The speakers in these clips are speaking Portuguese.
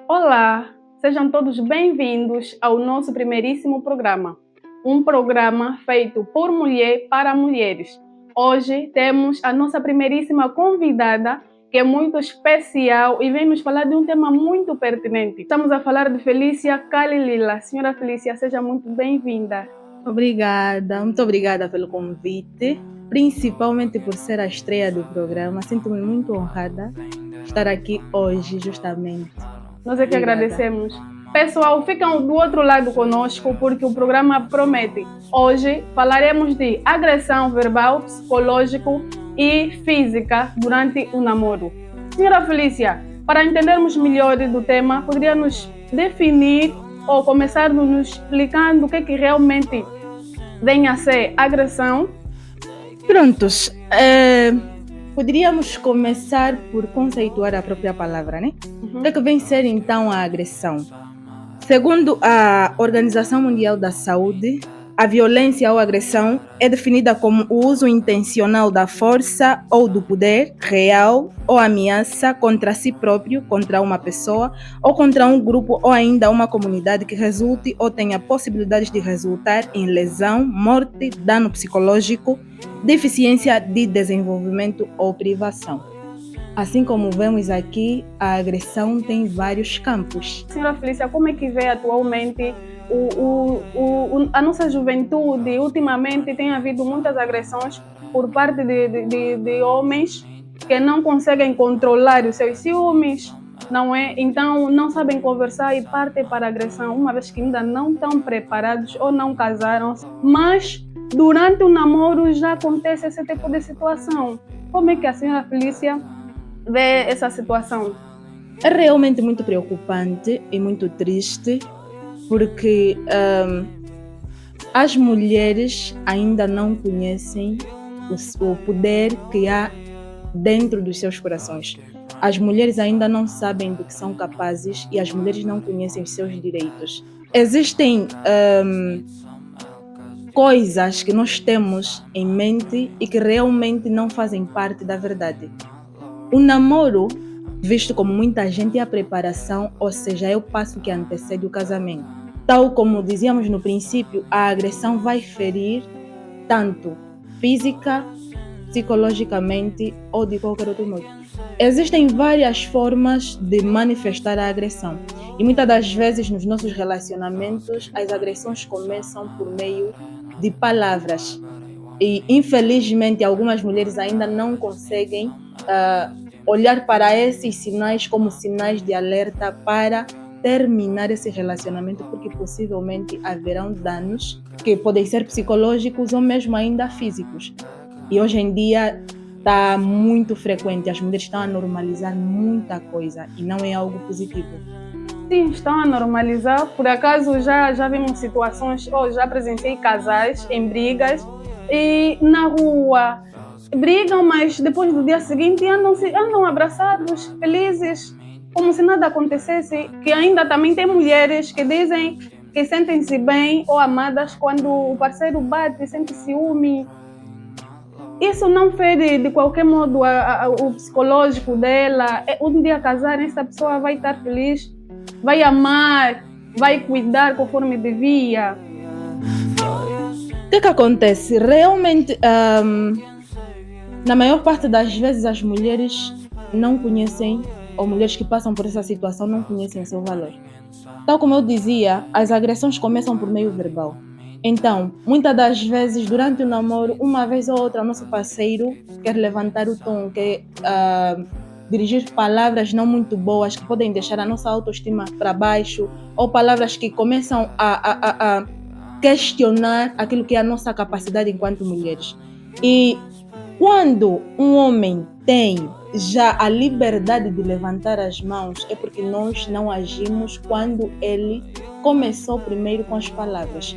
Olá, sejam todos bem-vindos ao nosso primeiríssimo programa. Um programa feito por mulher para mulheres. Hoje temos a nossa primeiríssima convidada, que é muito especial e vem nos falar de um tema muito pertinente. Estamos a falar de Felícia Kalilila. Senhora Felícia, seja muito bem-vinda. Obrigada, muito obrigada pelo convite, principalmente por ser a estreia do programa. Sinto-me muito honrada estar aqui hoje, justamente. Nós é que Obrigada. agradecemos. Pessoal, ficam do outro lado conosco porque o programa promete. Hoje falaremos de agressão verbal, psicológico e física durante o namoro. Senhora Felícia, para entendermos melhor do tema, poderia nos definir ou começar nos explicando o que realmente vem a ser agressão? Prontos, poderíamos começar por conceituar a própria palavra, né? O que vem ser então a agressão? Segundo a Organização Mundial da Saúde, a violência ou agressão é definida como o uso intencional da força ou do poder real ou ameaça contra si próprio, contra uma pessoa ou contra um grupo ou ainda uma comunidade que resulte ou tenha possibilidades de resultar em lesão, morte, dano psicológico, deficiência de desenvolvimento ou privação. Assim como vemos aqui, a agressão tem vários campos. Senhora Felícia, como é que vê atualmente a nossa juventude? Ultimamente tem havido muitas agressões por parte de homens que não conseguem controlar os seus ciúmes, não é? Então não sabem conversar e partem para a agressão, uma vez que ainda não estão preparados ou não casaram. Mas durante o namoro já acontece esse tipo de situação. Como é que a senhora Felícia vê essa situação? É realmente muito preocupante e muito triste, porque as mulheres ainda não conhecem o poder que há dentro dos seus corações. As mulheres ainda não sabem do que são capazes e as mulheres não conhecem os seus direitos. Existem coisas que nós temos em mente e que realmente não fazem parte da verdade. O namoro, visto como muita gente, é a preparação, ou seja, é o passo que antecede o casamento. Tal como dizíamos no princípio, a agressão vai ferir tanto física, psicologicamente ou de qualquer outro modo. Existem várias formas de manifestar a agressão e muitas das vezes nos nossos relacionamentos as agressões começam por meio de palavras e infelizmente algumas mulheres ainda não conseguem olhar para esses sinais como sinais de alerta para terminar esse relacionamento, porque possivelmente haverão danos que podem ser psicológicos ou mesmo ainda físicos. E hoje em dia está muito frequente, as mulheres estão a normalizar muita coisa e não é algo positivo. Sim, estão a normalizar. Por acaso já vimos situações, já presenciei casais em brigas e na rua brigam, mas depois do dia seguinte andam abraçados, felizes, como se nada acontecesse. Que ainda também tem mulheres que dizem que sentem-se bem ou amadas quando o parceiro bate, sente ciúme. Isso não fere de qualquer modo o psicológico dela. Um dia casar, essa pessoa vai estar feliz, vai amar, vai cuidar conforme devia. O que acontece? Realmente, na maior parte das vezes, as mulheres não conhecem, ou mulheres que passam por essa situação não conhecem o seu valor. Tal como eu dizia, as agressões começam por meio verbal. Então, muitas das vezes, durante o namoro, uma vez ou outra, o nosso parceiro quer levantar o tom, quer dirigir palavras não muito boas, que podem deixar a nossa autoestima para baixo, ou palavras que começam a questionar aquilo que é a nossa capacidade enquanto mulheres. E quando um homem tem já a liberdade de levantar as mãos, é porque nós não agimos quando ele começou primeiro com as palavras.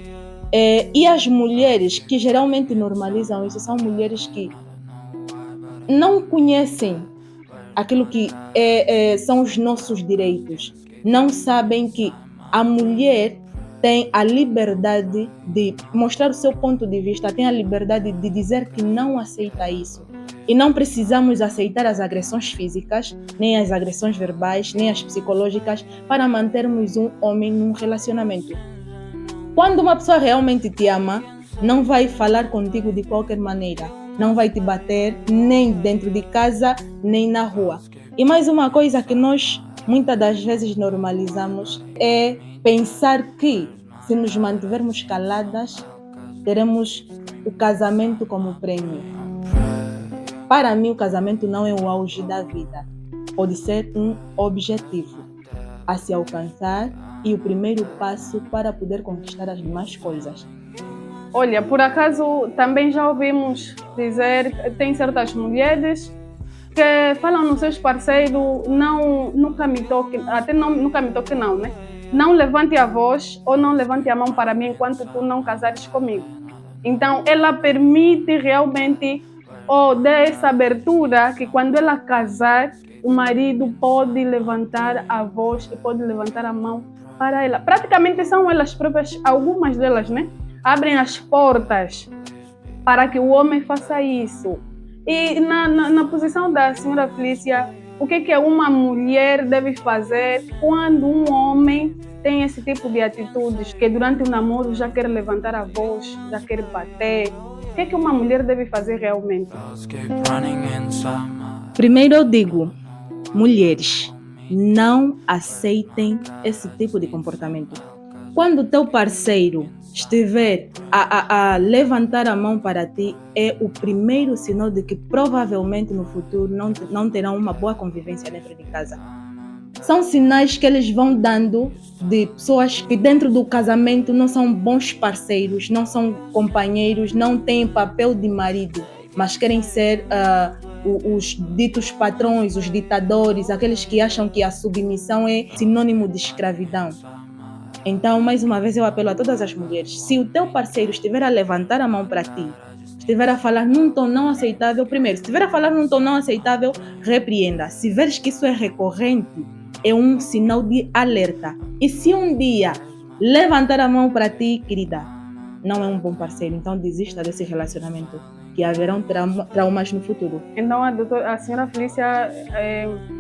E as mulheres que geralmente normalizam isso são mulheres que não conhecem aquilo que são os nossos direitos. Não sabem que a mulher tem a liberdade de mostrar o seu ponto de vista, tem a liberdade de dizer que não aceita isso. E não precisamos aceitar as agressões físicas, nem as agressões verbais, nem as psicológicas para mantermos um homem num relacionamento. Quando uma pessoa realmente te ama, não vai falar contigo de qualquer maneira. Não vai te bater nem dentro de casa, nem na rua. E mais uma coisa que nós muitas das vezes normalizamos é pensar que se nos mantivermos caladas, teremos o casamento como prêmio. Para mim, o casamento não é o auge da vida. Pode ser um objetivo a se alcançar e o primeiro passo para poder conquistar as demais coisas. Olha, por acaso também já ouvimos dizer que tem certas mulheres que falam nos seus parceiros, nunca me toque, até nunca me toque não, né? Não levante a voz ou não levante a mão para mim enquanto tu não casares comigo. Então, ela permite realmente, ou dá essa abertura que quando ela casar, o marido pode levantar a voz e pode levantar a mão para ela. Praticamente são elas próprias, algumas delas, né? Abrem as portas para que o homem faça isso. E na posição da senhora Felícia, o que uma mulher deve fazer quando um homem tem esse tipo de atitudes, que durante o namoro já quer levantar a voz, já quer bater? O que uma mulher deve fazer realmente? Primeiro eu digo, mulheres, não aceitem esse tipo de comportamento. Quando o teu parceiro estiver a levantar a mão para ti, é o primeiro sinal de que provavelmente no futuro não terão uma boa convivência dentro de casa. São sinais que eles vão dando de pessoas que dentro do casamento não são bons parceiros, não são companheiros, não têm papel de marido, mas querem ser os ditos patrões, os ditadores, aqueles que acham que a submissão é sinônimo de escravidão. Então, mais uma vez, eu apelo a todas as mulheres. Se o teu parceiro estiver a levantar a mão para ti, estiver a falar num tom não aceitável, primeiro, se estiver a falar num tom não aceitável, repreenda. Se veres que isso é recorrente, é um sinal de alerta. E se um dia levantar a mão para ti, querida, não é um bom parceiro, então desista desse relacionamento, que haverão traumas no futuro. Então, a senhora Felícia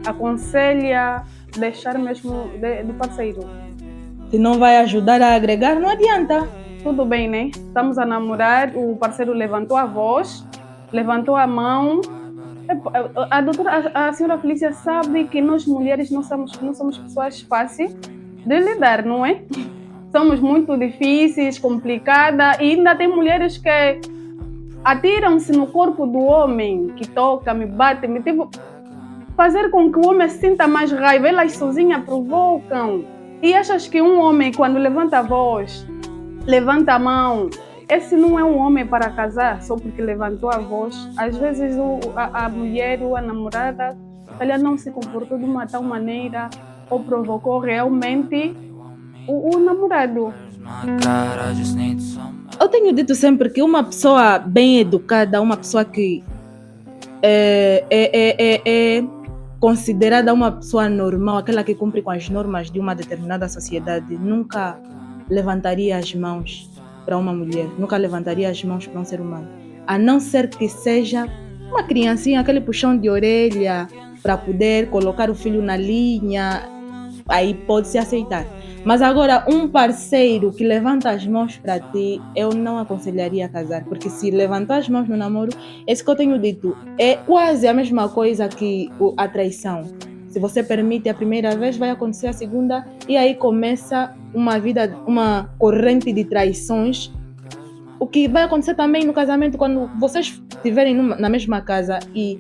aconselha deixar mesmo de parceiro? Se não vai ajudar a agregar, não adianta. Tudo bem, né? Estamos a namorar, o parceiro levantou a voz, levantou a mão. A senhora Felícia sabe que nós mulheres não somos pessoas fáceis de lidar, não é? Somos muito difíceis, complicadas, e ainda tem mulheres que atiram-se no corpo do homem, que toca, me bate, fazer com que o homem sinta mais raiva. Elas sozinhas provocam. E achas que um homem, quando levanta a voz, levanta a mão, esse não é um homem para casar só porque levantou a voz? Às vezes a mulher ou a namorada, ela não se comportou de uma tal maneira ou provocou realmente o namorado. Eu tenho dito sempre que uma pessoa bem educada, uma pessoa que é considerada uma pessoa normal, aquela que cumpre com as normas de uma determinada sociedade, nunca levantaria as mãos para uma mulher, nunca levantaria as mãos para um ser humano, a não ser que seja uma criancinha, aquele puxão de orelha para poder colocar o filho na linha, aí pode-se aceitar. Mas agora, um parceiro que levanta as mãos para ti, eu não aconselharia a casar, porque se levantar as mãos no namoro, isso que eu tenho dito, é quase a mesma coisa que a traição. Se você permite a primeira vez, vai acontecer a segunda, e aí começa uma corrente de traições. O que vai acontecer também no casamento, quando vocês estiverem na mesma casa, e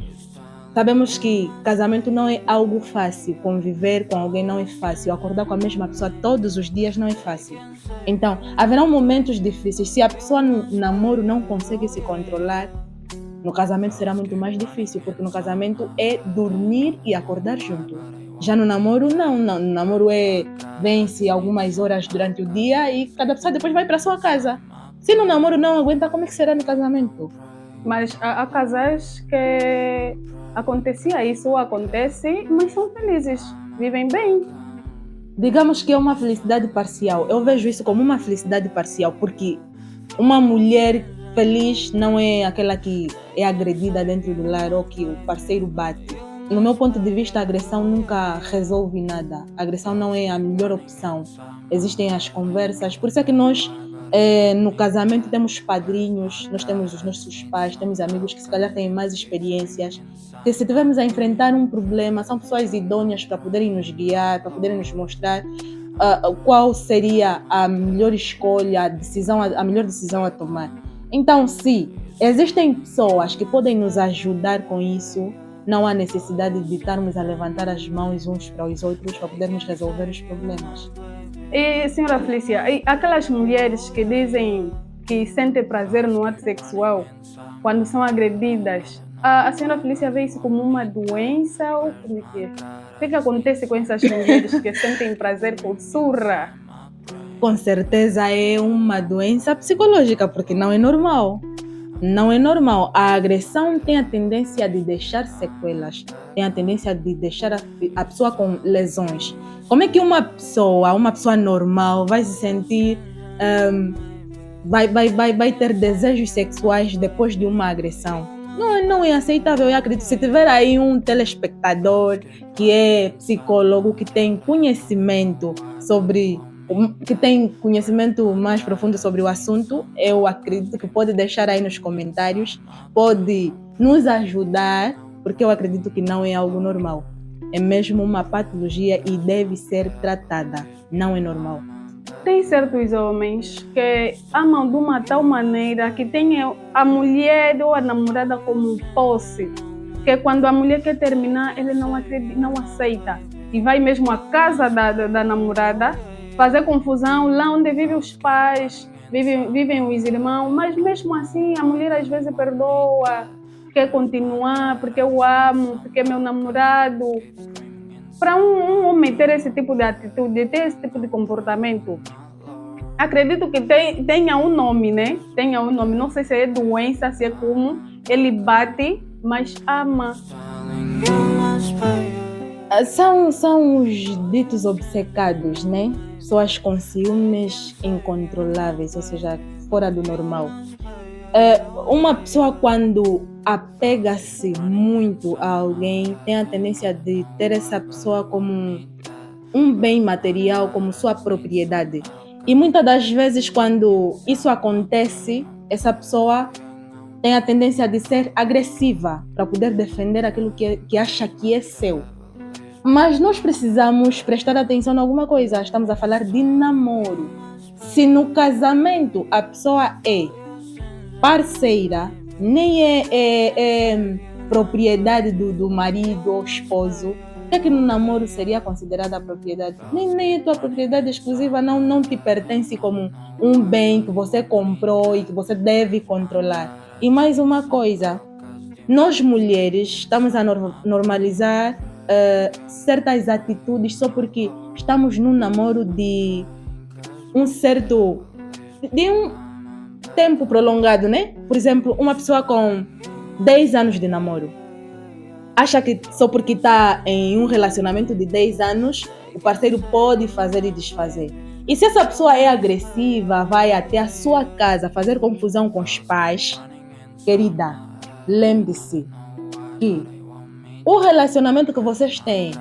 sabemos que casamento não é algo fácil, conviver com alguém não é fácil, acordar com a mesma pessoa todos os dias não é fácil. Então, haverão momentos difíceis. Se a pessoa no namoro não consegue se controlar, no casamento será muito mais difícil, porque no casamento é dormir e acordar junto. Já no namoro, não. No namoro vence algumas horas durante o dia e cada pessoa depois vai para sua casa. Se no namoro não aguenta, como é que será no casamento? Mas há casais que acontecia isso, ou acontece, mas são felizes, vivem bem. Digamos que é uma felicidade parcial. Eu vejo isso como uma felicidade parcial, porque uma mulher feliz não é aquela que é agredida dentro do lar ou que o parceiro bate. No meu ponto de vista, a agressão nunca resolve nada. A agressão não é a melhor opção. Existem as conversas. Por isso é que nós, no casamento, temos padrinhos, nós temos os nossos pais, temos amigos que se calhar têm mais experiências. Que se tivermos a enfrentar um problema, são pessoas idôneas para poderem nos guiar, para poderem nos mostrar qual seria a melhor escolha, a melhor decisão a tomar. Então, se existem pessoas que podem nos ajudar com isso, não há necessidade de estarmos a levantar as mãos uns para os outros para podermos resolver os problemas. E, senhora Felícia, e aquelas mulheres que dizem que sentem prazer no ato sexual quando são agredidas, a senhora Felícia vê isso como uma doença ou como é que é? O que acontece com essas mulheres que sentem prazer com surra? Com certeza é uma doença psicológica, porque não é normal. Não é normal. A agressão tem a tendência de deixar sequelas, tem a tendência de deixar a pessoa com lesões. Como é que uma pessoa normal vai se sentir, vai ter desejos sexuais depois de uma agressão? Não é aceitável. Eu acredito, se tiver aí um telespectador que é psicólogo, que tem conhecimento mais profundo sobre o assunto, eu acredito que pode deixar aí nos comentários, pode nos ajudar, porque eu acredito que não é algo normal. É mesmo uma patologia e deve ser tratada. Não é normal. Tem certos homens que amam de uma tal maneira que têm a mulher ou a namorada como posse, que quando a mulher quer terminar, ele não aceita. E vai mesmo à casa da namorada fazer confusão lá onde vivem os pais, vivem os irmãos, mas mesmo assim a mulher às vezes perdoa, quer continuar porque eu amo, porque é meu namorado. Para um homem ter esse tipo de atitude, ter esse tipo de comportamento, acredito que tenha um nome, né? Tenha um nome, não sei se é doença, se é como, ele bate, mas ama. São os ditos obcecados, né? Pessoas com ciúmes incontroláveis, ou seja, fora do normal. Uma pessoa, quando apega-se muito a alguém, tem a tendência de ter essa pessoa como um bem material, como sua propriedade. E muitas das vezes, quando isso acontece, essa pessoa tem a tendência de ser agressiva para poder defender aquilo que acha que é seu. Mas nós precisamos prestar atenção em alguma coisa. Estamos a falar de namoro. Se no casamento a pessoa é parceira, nem é propriedade do marido ou esposo, o que no namoro seria considerada propriedade? Nem é tua propriedade exclusiva, não te pertence como um bem que você comprou e que você deve controlar. E mais uma coisa, nós mulheres estamos a normalizar certas atitudes só porque estamos num namoro de um tempo prolongado, né? Por exemplo, uma pessoa com 10 anos de namoro acha que só porque está em um relacionamento de 10 anos o parceiro pode fazer e desfazer. E se essa pessoa é agressiva, vai até a sua casa fazer confusão com os pais, querida, lembre-se que o relacionamento que vocês têm,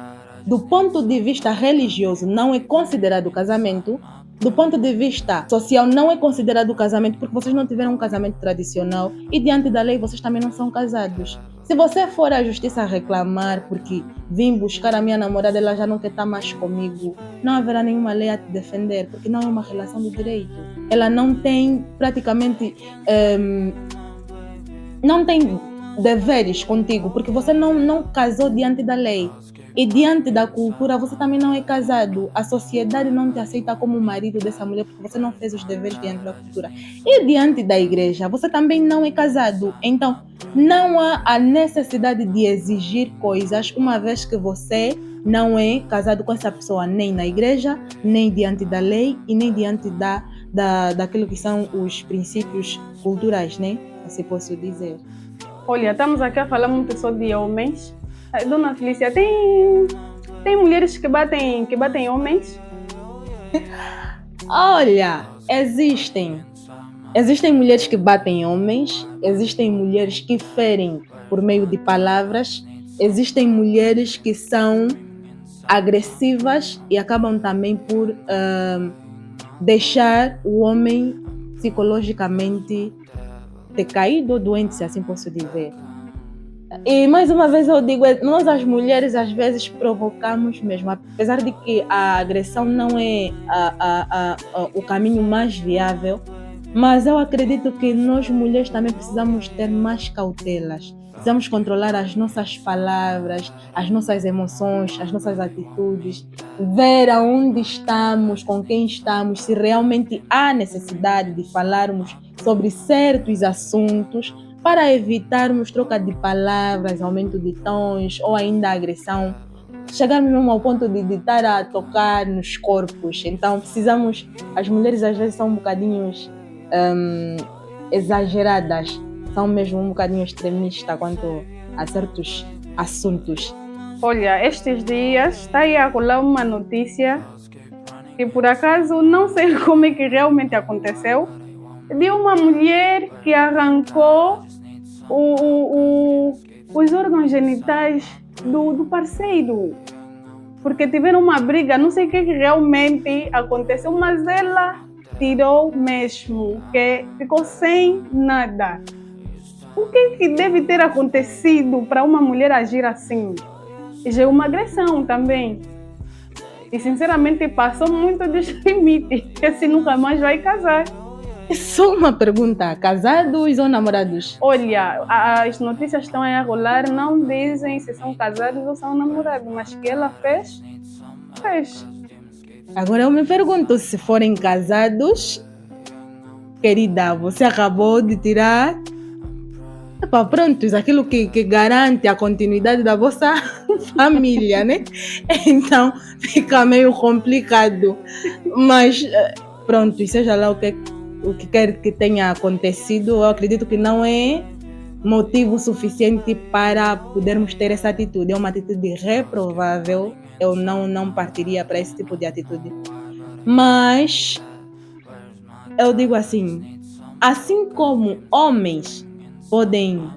do ponto de vista religioso, não é considerado casamento. Do ponto de vista social, não é considerado casamento porque vocês não tiveram um casamento tradicional e diante da lei vocês também não são casados. Se você for à justiça reclamar porque vim buscar a minha namorada, ela já não quer estar mais comigo, não haverá nenhuma lei a te defender porque não é uma relação de direito. Ela não tem praticamente... não tem deveres contigo porque você não casou diante da lei. E diante da cultura, você também não é casado. A sociedade não te aceita como marido dessa mulher porque você não fez os deveres diante da cultura. E diante da igreja, você também não é casado. Então, não há a necessidade de exigir coisas, uma vez que você não é casado com essa pessoa, nem na igreja, nem diante da lei e nem diante daquilo que são os princípios culturais, né? Assim posso dizer. Olha, estamos aqui a falar muito só de homens. Dona Felícia, tem mulheres que batem homens? Olha, existem. Existem mulheres que batem homens, existem mulheres que ferem por meio de palavras, existem mulheres que são agressivas e acabam também por deixar o homem psicologicamente decaído ou doente, se assim posso dizer. E mais uma vez eu digo, nós as mulheres às vezes provocamos mesmo, apesar de que a agressão não é o caminho mais viável, mas eu acredito que nós mulheres também precisamos ter mais cautelas. Precisamos controlar as nossas palavras, as nossas emoções, as nossas atitudes, ver aonde estamos, com quem estamos, se realmente há necessidade de falarmos sobre certos assuntos, para evitarmos troca de palavras, aumento de tons ou ainda agressão. Chegarmos mesmo ao ponto de estar a tocar nos corpos. Então precisamos, as mulheres às vezes são um bocadinho exageradas, são mesmo um bocadinho extremistas quanto a certos assuntos. Olha, estes dias está aí a rolar uma notícia que por acaso não sei como é que realmente aconteceu, de uma mulher que arrancou os órgãos genitais do parceiro, porque tiveram uma briga, não sei o que realmente aconteceu, mas ela tirou mesmo, que ficou sem nada. O que deve ter acontecido para uma mulher agir assim? Já é uma agressão também. E sinceramente passou muito dos limites, que assim nunca mais vai casar. Só uma pergunta, casados ou namorados? Olha, as notícias estão aí a rolar, não dizem se são casados ou são namorados, mas que ela fez. Agora eu me pergunto, se forem casados, querida, você acabou de tirar prontos, aquilo que garante a continuidade da vossa família, né? Então fica meio complicado, mas pronto, seja lá o que quer que tenha acontecido, eu acredito que não é motivo suficiente para podermos ter essa atitude. É uma atitude reprovável, eu não partiria para esse tipo de atitude. Mas eu digo assim como homens podem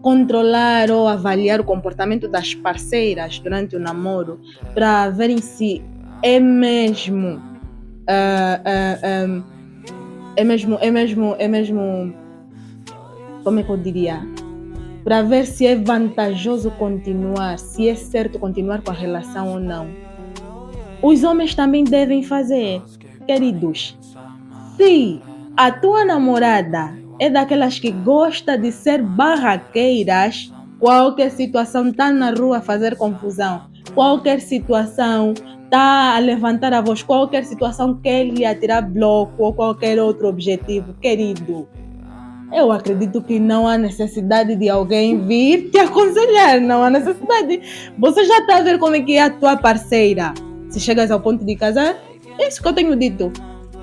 controlar ou avaliar o comportamento das parceiras durante o namoro para verem se é mesmo como é que eu diria, para ver se é vantajoso continuar, se é certo continuar com a relação ou não. Os homens também devem fazer, queridos. Se a tua namorada é daquelas que gosta de ser barraqueiras, qualquer situação está na rua a fazer confusão, qualquer situação está a levantar a voz, qualquer situação quer lhe atirar bloco ou qualquer outro objetivo, querido, eu acredito que não há necessidade de alguém vir te aconselhar, não há necessidade. Você já está a ver como é que é a tua parceira. Se chegas ao ponto de casar, é isso que eu tenho dito.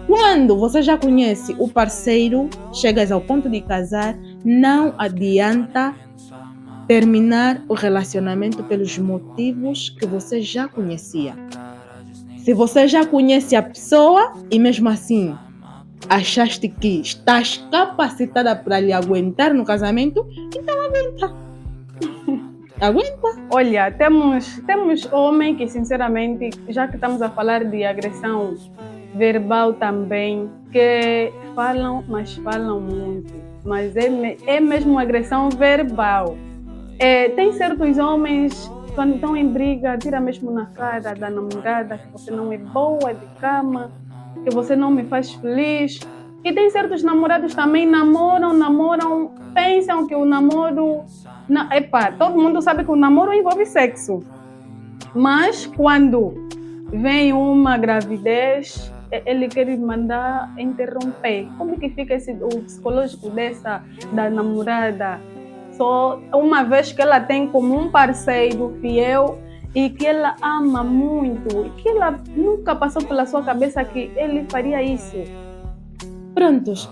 Quando você já conhece o parceiro, chegas ao ponto de casar, não adianta terminar o relacionamento pelos motivos que você já conhecia. Se você já conhece a pessoa e mesmo assim achaste que estás capacitada para lhe aguentar no casamento, então aguenta. Aguenta. Olha, temos homens que sinceramente, já que estamos a falar de agressão verbal também, que falam, mas falam muito, mas é mesmo agressão verbal. Tem certos homens, quando estão em briga, tira mesmo na cara da namorada que você não é boa de cama, que você não me faz feliz. E tem certos namorados também, namoram, pensam que o namoro... todo mundo sabe que o namoro envolve sexo. Mas quando vem uma gravidez, ele quer mandar interromper. Como que fica o psicológico da namorada? Só uma vez que ela tem como um parceiro fiel e que ela ama muito, e que ela nunca passou pela sua cabeça que ele faria isso. Prontos,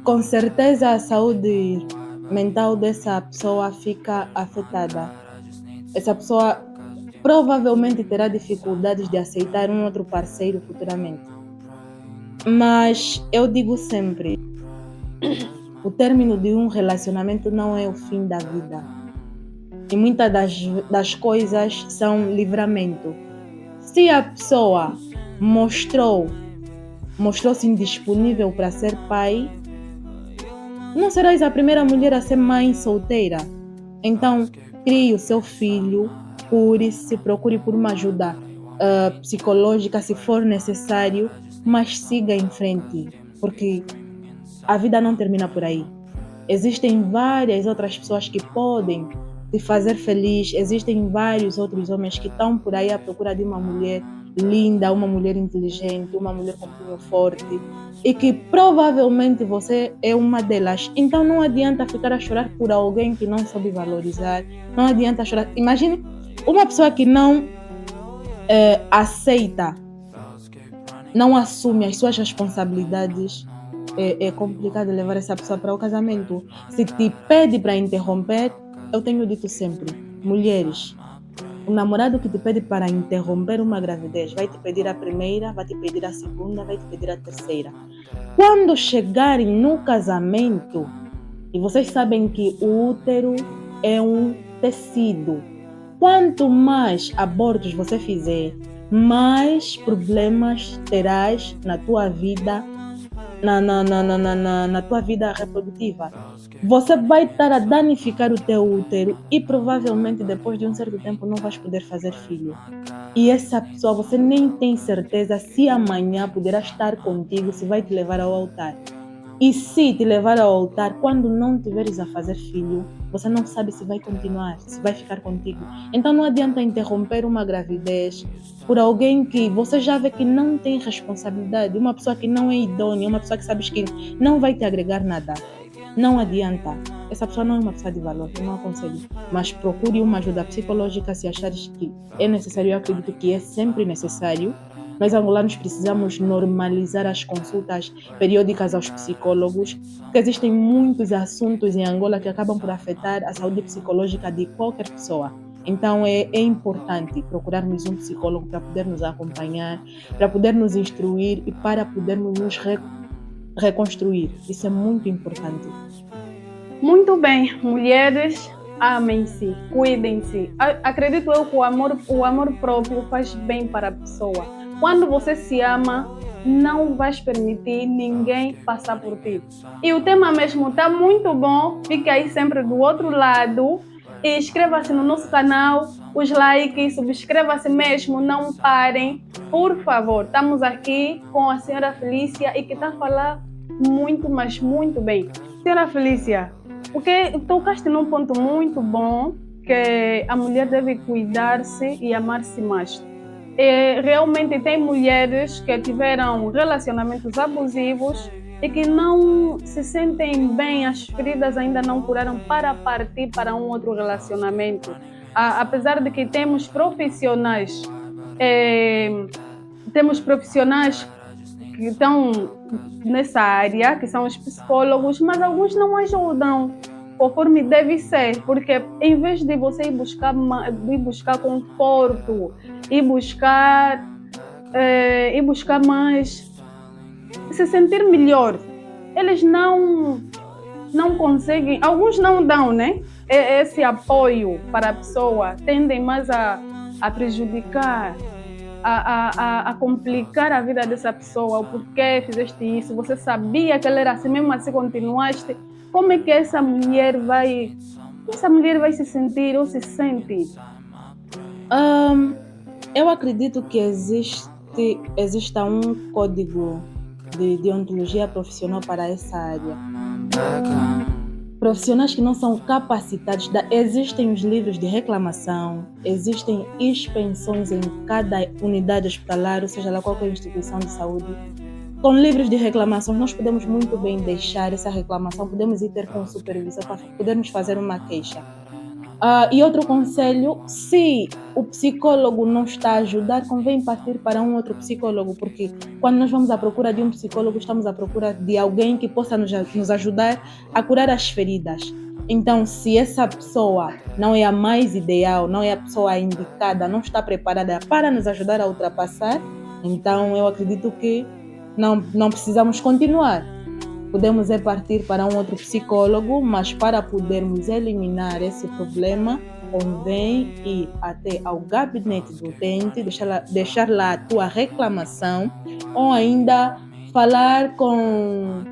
com certeza a saúde mental dessa pessoa fica afetada. Essa pessoa provavelmente terá dificuldades de aceitar um outro parceiro futuramente. Mas eu digo sempre, o término de um relacionamento não é o fim da vida. E muitas das coisas são livramento. Se a pessoa mostrou-se indisponível para ser pai, não serás a primeira mulher a ser mãe solteira. Então, crie o seu filho, cure-se, procure por uma ajuda psicológica se for necessário, mas siga em frente, porque a vida não termina por aí. Existem várias outras pessoas que podem te fazer feliz, existem vários outros homens que estão por aí à procura de uma mulher linda, uma mulher inteligente, uma mulher com punho forte, e que provavelmente você é uma delas. Então não adianta ficar a chorar por alguém que não sabe valorizar, não adianta chorar. Imagine uma pessoa que não aceita, não assume as suas responsabilidades. É complicado levar essa pessoa para o casamento. Se te pede para interromper, eu tenho dito sempre, mulheres, o namorado que te pede para interromper uma gravidez vai te pedir a primeira, vai te pedir a segunda, vai te pedir a terceira. Quando chegarem no casamento, e vocês sabem que o útero é um tecido, quanto mais abortos você fizer, mais problemas terás na tua vida, na tua vida reprodutiva. Você vai estar a danificar o teu útero e provavelmente depois de um certo tempo não vais poder fazer filho. E essa pessoa, você nem tem certeza se amanhã poderá estar contigo, se vai te levar ao altar. E se te levar ao altar, quando não tiveres a fazer filho, você não sabe se vai continuar, se vai ficar contigo. Então não adianta interromper uma gravidez por alguém que você já vê que não tem responsabilidade, uma pessoa que não é idônea, uma pessoa que sabes que não vai te agregar nada. Não adianta. Essa pessoa não é uma pessoa de valor, eu não aconselho. Mas procure uma ajuda psicológica se achares que é necessário. Eu acredito que é sempre necessário. Nós angolanos precisamos normalizar as consultas periódicas aos psicólogos, porque existem muitos assuntos em Angola que acabam por afetar a saúde psicológica de qualquer pessoa. Então é importante procurarmos um psicólogo para poder nos acompanhar, para poder nos instruir e para podermos nos reconstruir. Isso é muito importante. Muito bem, mulheres, amem-se, cuidem-se. Acredito eu que o amor próprio faz bem para a pessoa. Quando você se ama, não vais permitir ninguém passar por ti. E o tema mesmo está muito bom. Fique aí sempre do outro lado. E inscreva-se no nosso canal, os likes, subscreva-se mesmo, não parem. Por favor, estamos aqui com a senhora Felícia e que está a falar muito, mas muito bem. Senhora Felícia, porque tocaste num ponto muito bom, que a mulher deve cuidar-se e amar-se mais. Realmente tem mulheres que tiveram relacionamentos abusivos e que não se sentem bem, as feridas ainda não curaram para partir para um outro relacionamento. Apesar de que temos profissionais que estão nessa área, que são os psicólogos, mas alguns não ajudam conforme deve ser, porque em vez de você ir buscar conforto, ir buscar mais se sentir melhor, eles não conseguem, alguns não dão, né? Esse apoio para a pessoa, tendem mais a prejudicar, a complicar a vida dessa pessoa. O porquê fizeste isso? Você sabia que ela era assim, mesmo assim continuaste? Como é que essa mulher vai se sentir ou se sente? Eu acredito que exista um código de deontologia profissional para essa área. Profissionais que não são capacitados, existem os livros de reclamação, existem expensões em cada unidade hospitalar, ou seja lá qualquer instituição de saúde. Com livros de reclamação, nós podemos muito bem deixar essa reclamação, podemos ir ter com o supervisor para podermos fazer uma queixa. E outro conselho, se o psicólogo não está a ajudar, convém partir para um outro psicólogo, porque quando nós vamos à procura de um psicólogo, estamos à procura de alguém que possa nos ajudar a curar as feridas. Então, se essa pessoa não é a mais ideal, não é a pessoa indicada, não está preparada para nos ajudar a ultrapassar, então eu acredito que não precisamos continuar. Podemos partir para um outro psicólogo, mas para podermos eliminar esse problema, convém ir até ao gabinete do utente, deixar lá a tua reclamação, ou ainda falar com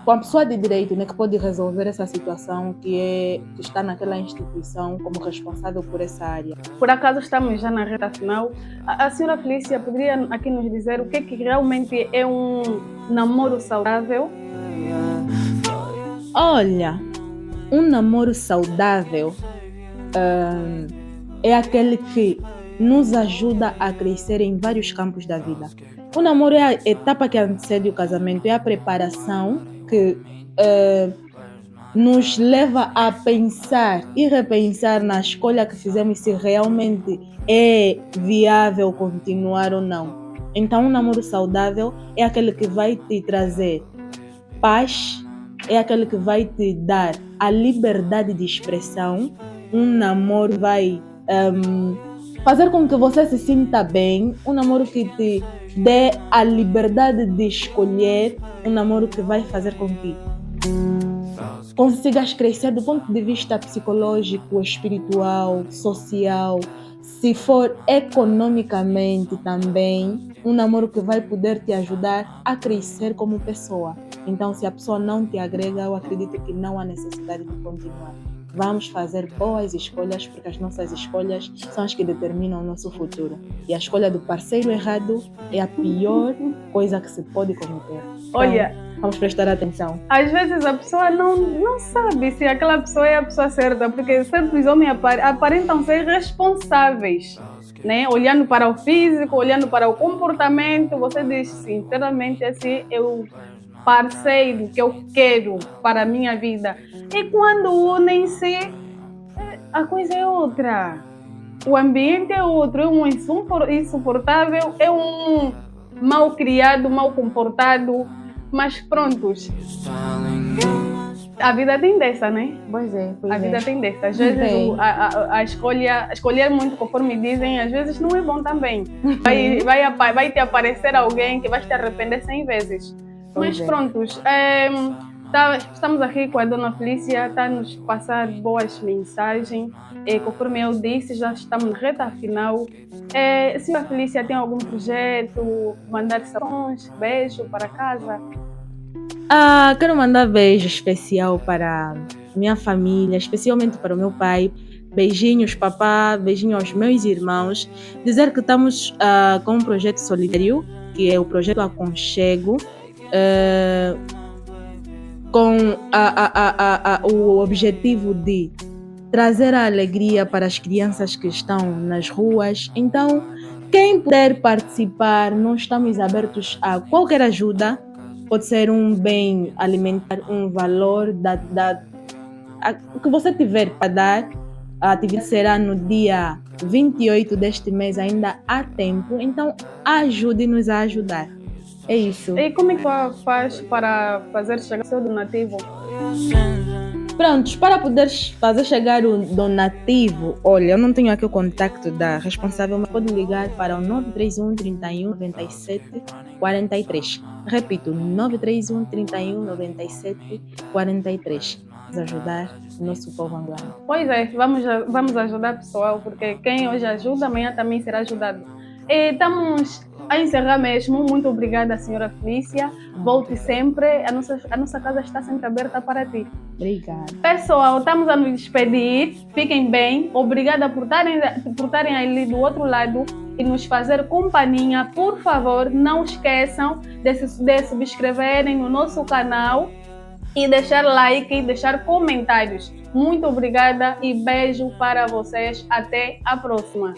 com a pessoa de direito, né, que pode resolver essa situação, que está naquela instituição como responsável por essa área. Por acaso estamos já na reta final. A senhora Felícia poderia aqui nos dizer o que realmente é um namoro saudável? Olha, um namoro saudável é aquele que nos ajuda a crescer em vários campos da vida. O namoro é a etapa que antecede o casamento, é a preparação que nos leva a pensar e repensar na escolha que fizemos, se realmente é viável continuar ou não. Então, um namoro saudável é aquele que vai te trazer paz, é aquele que vai te dar a liberdade de expressão. Um namoro vai fazer com que você se sinta bem, um namoro que te dê a liberdade de escolher, um namoro que vai fazer com que consigas crescer do ponto de vista psicológico, espiritual, social, se for economicamente também, um namoro que vai poder te ajudar a crescer como pessoa. Então, se a pessoa não te agrega, eu acredito que não há necessidade de continuar. Vamos fazer boas escolhas, porque as nossas escolhas são as que determinam o nosso futuro. E a escolha do parceiro errado é a pior coisa que se pode cometer. Então, olha, vamos prestar atenção. Às vezes a pessoa não sabe se aquela pessoa é a pessoa certa, porque certos homens aparentam ser responsáveis, né? Olhando para o físico, olhando para o comportamento, você diz, sinceramente, esse é o parceiro que eu quero para a minha vida. E quando unem-se, a coisa é outra. O ambiente é outro, é um insuportável, é um mal criado, mal comportado, mas prontos. A vida tem dessa, né? Pois é. A vida tem dessa. Às vezes escolher muito conforme dizem, às vezes não é bom também. Vai te aparecer alguém que vai te arrepender 100 vezes. Mas prontos, estamos aqui com a dona Felícia, está a nos passar boas mensagens. Conforme eu disse, já estamos na reta final. Senhora Felícia, tem algum projeto? Mandar saudações, beijo para casa? Quero mandar beijo especial para minha família, especialmente para o meu pai. Beijinhos, papá, beijinhos aos meus irmãos. Dizer que estamos com um projeto solidário, que é o projeto Aconchego, com o objetivo de trazer a alegria para as crianças que estão nas ruas. Então, quem puder participar, nós estamos abertos a qualquer ajuda. Pode ser um bem alimentar, um valor que você tiver para dar. A atividade será no dia 28 deste mês, ainda há tempo. Então, ajude-nos a ajudar. É isso. E como é que faz para fazer chegar o seu donativo? Prontos, para poder fazer chegar o donativo, olha, eu não tenho aqui o contacto da responsável, mas pode ligar para o 931 31 97 43. Repito, 931 31 97 43. Vamos ajudar o nosso povo angolano. Pois é, vamos ajudar o pessoal, porque quem hoje ajuda, amanhã também será ajudado. E estamos a encerrar mesmo. Muito obrigada, senhora Felícia. Volte sempre. A nossa casa está sempre aberta para ti. Obrigada. Pessoal, estamos a nos despedir. Fiquem bem. Obrigada por estarem ali do outro lado e nos fazer companhia. Por favor, não esqueçam de subscreverem no nosso canal e deixar like e deixar comentários. Muito obrigada e beijo para vocês. Até a próxima.